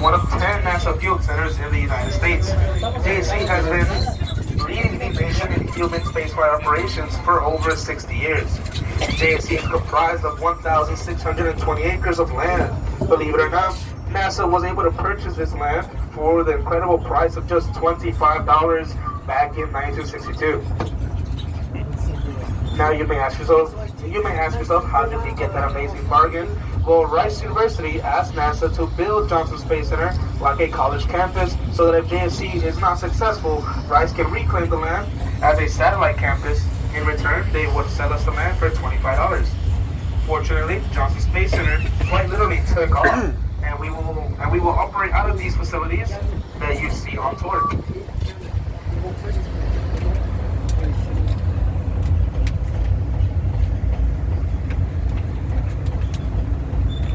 one of 10 NASA field centers in the United States. JC has been leading the nation in human spaceflight operations for over 60 years. JSC is comprised of 1,620 acres of land. Believe it or not, NASA was able to purchase this land for the incredible price of just $25 back in 1962. Now you may ask yourself, how did we get that amazing bargain? Well, Rice University asked NASA to build Johnson Space Center like a college campus so that if JSC is not successful, Rice can reclaim the land as a satellite campus. In return, they would sell us the land for $25. Fortunately, Johnson Space Center quite literally took off, and we will operate out of these facilities that you see on tour.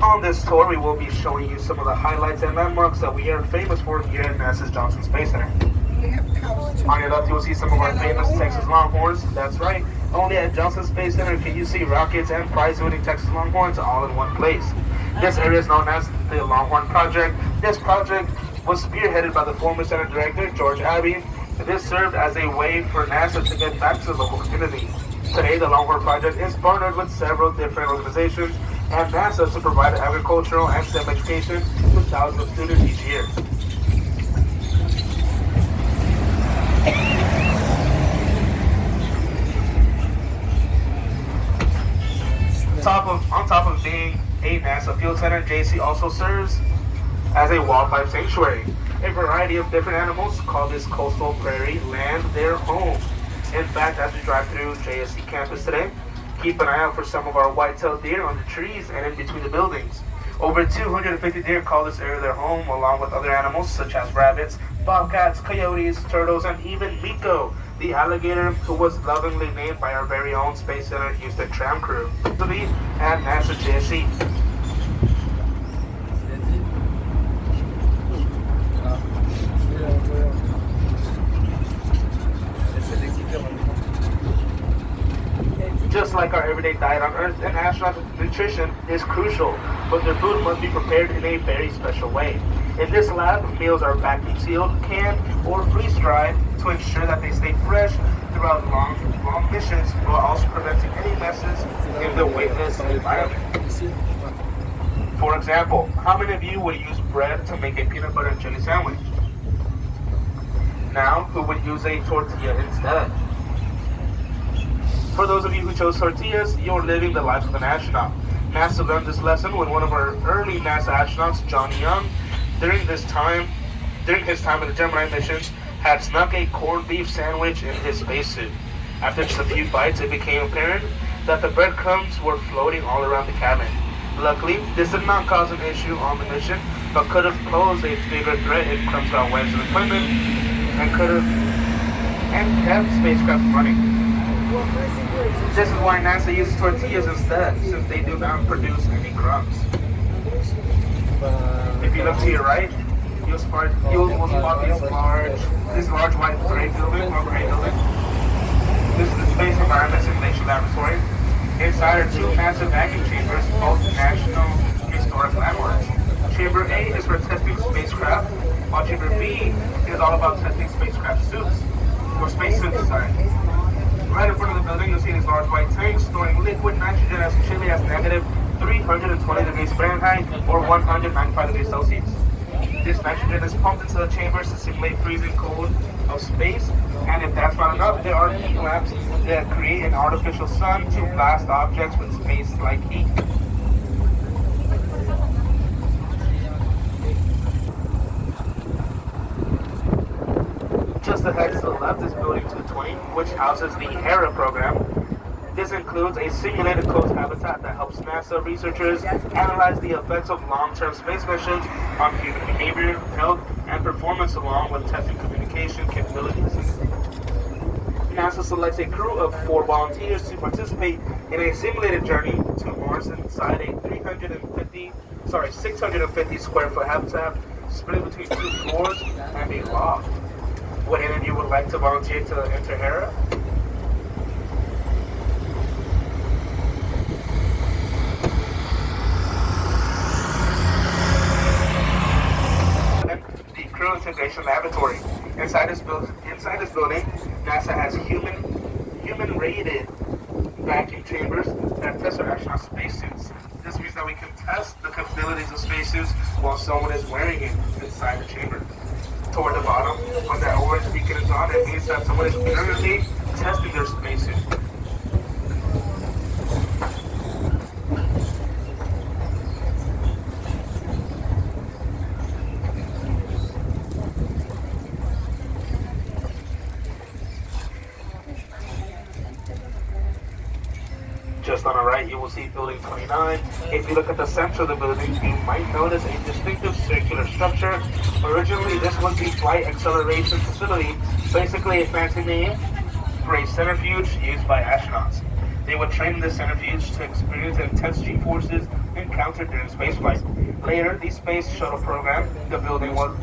On this tour, we will be showing you some of the highlights and landmarks that we are famous for here at NASA's Johnson Space Center. On your left, you will see some of our famous Texas Longhorns. That's right, only at Johnson Space Center can you see rockets and prize-winning Texas Longhorns all in one place. This area is known as the Longhorn Project. This project was spearheaded by the former Center Director, George Abbey. This served as a way for NASA to get back to the local community. Today, the Longhorn Project is partnered with several different organizations and NASA to provide agricultural and STEM education to thousands of students each year. On top of being a NASA field center, JC also serves as a wildlife sanctuary. A variety of different animals call this coastal prairie land their home. In fact, as we drive through JSC campus today, keep an eye out for some of our white-tailed deer on the trees and in between the buildings. Over 250 deer call this area their home, along with other animals such as rabbits, bobcats, coyotes, turtles, and even Miko, the alligator who was lovingly named by our very own Space Center Houston tram crew to be at NASA JSC. Just like our everyday diet on Earth, an astronaut's nutrition is crucial, but their food must be prepared in a very special way. In this lab, meals are vacuum sealed, canned, or freeze-dried to ensure that they stay fresh throughout long missions, while also preventing any messes in the weightless environment. For example, how many of you would use bread to make a peanut butter and jelly sandwich? Now, who would use a tortilla instead? For those of you who chose tortillas, you're living the life of an astronaut. NASA learned this lesson when one of our early NASA astronauts, Johnny Young, during his time in the Gemini missions, had snuck a corned beef sandwich in his spacesuit. After just a few bites, it became apparent that the breadcrumbs were floating all around the cabin. Luckily, this did not cause an issue on the mission, but could have posed a bigger threat if crumbs got wedged in the equipment and kept spacecraft running. This is why NASA uses tortillas instead, since they do not produce any crumbs. If you look to your right, you'll spot this large white gray building. This is the Space Environment Simulation Laboratory. Inside are two massive vacuum chambers, both National Historic Landmarks. Chamber A is for testing spacecraft, while Chamber B is all about testing spacecraft suits, or spacesuit design. Right in front of the building, you'll see these large white tanks storing liquid nitrogen as chilly as negative 320 degrees Fahrenheit or 195 degrees Celsius. This nitrogen is pumped into the chambers to simulate freezing cold of space, and if that's not enough, there are heat lamps that create an artificial sun to blast objects with space-like heat. Just ahead to the left is Building 220, which houses the HERA program. This includes a simulated closed habitat that helps NASA researchers analyze the effects of long-term space missions on human behavior, health, and performance, along with testing communication capabilities. NASA selects a crew of 4 volunteers to participate in a simulated journey to Mars inside a 650 square foot habitat split between 2 floors and a loft. Would any of you would like to volunteer to enter HERA? Material Integration Laboratory. Inside this building, NASA has human-rated vacuum chambers that test our astronaut spacesuits. This means that we can test the capabilities of spacesuits while someone is wearing it inside the chamber. Toward the bottom, when that orange beacon is on, it means that someone is currently testing their spacesuit. Just on the right, you will see Building 29. If you look at the center of the building, you might notice a distinctive circular structure. Originally, this was the Flight Acceleration Facility, basically a fancy name for a centrifuge used by astronauts. They would train in this centrifuge to experience intense G-forces encountered during spaceflight. Later, during the space shuttle program, the building was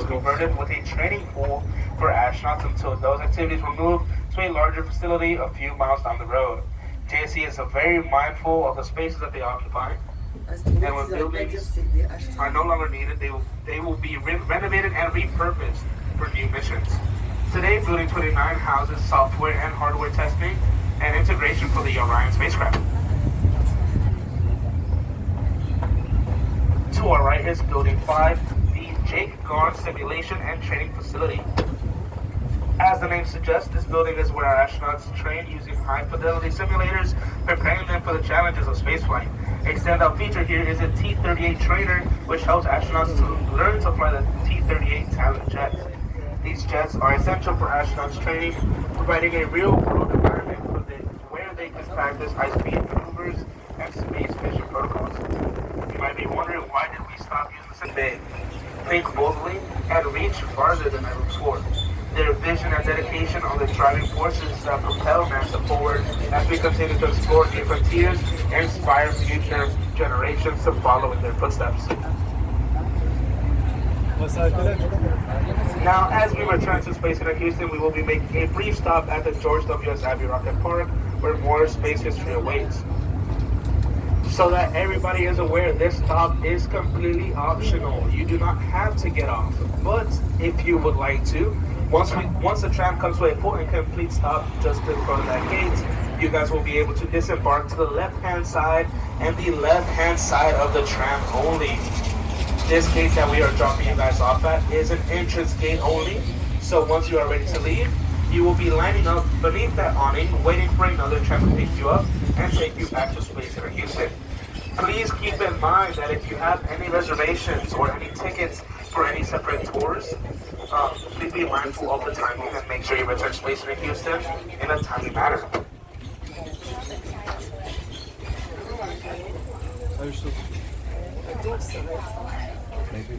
converted with a training pool for astronauts until those activities were moved to a larger facility a few miles down the road. JSC is very mindful of the spaces that they occupy, and when buildings are no longer needed, they will be renovated and repurposed for new missions. Today, Building 29 houses software and hardware testing and integration for the Orion spacecraft. To our right is Building 5, the Jake Garn Simulation and Training Facility. As the name suggests, this building is where our astronauts train using high-fidelity simulators, preparing them for the challenges of spaceflight. A standout feature here is a T-38 trainer, which helps astronauts to learn to fly the T-38 Talon jets. These jets are essential for astronauts training, providing a real-world environment where they can practice high-speed maneuvers and space mission protocols. You might be wondering, why did we stop using this big? Think boldly and reach farther than ever before. Their vision and dedication are the driving forces that propel NASA forward as we continue to explore new frontiers and inspire future generations to follow in their footsteps. Now, as we return to Space Center Houston, we will be making a brief stop at the George W.S. Abbey Rocket Park, where more space history awaits. So that everybody is aware, this stop is completely optional. You do not have to get off, but if you would like to, once the tram comes to a full and complete stop just in front of that gate, you guys will be able to disembark to the left-hand side and the left-hand side of the tram only. This gate that we are dropping you guys off at is an entrance gate only, so once you are ready to leave, you will be lining up beneath that awning, waiting for another tram to pick you up and take you back to Space Center Houston. Please keep in mind that if you have any reservations or any tickets for any separate tours, please be mindful of the timing and make sure you return Space Center Houston in a timely manner. Maybe.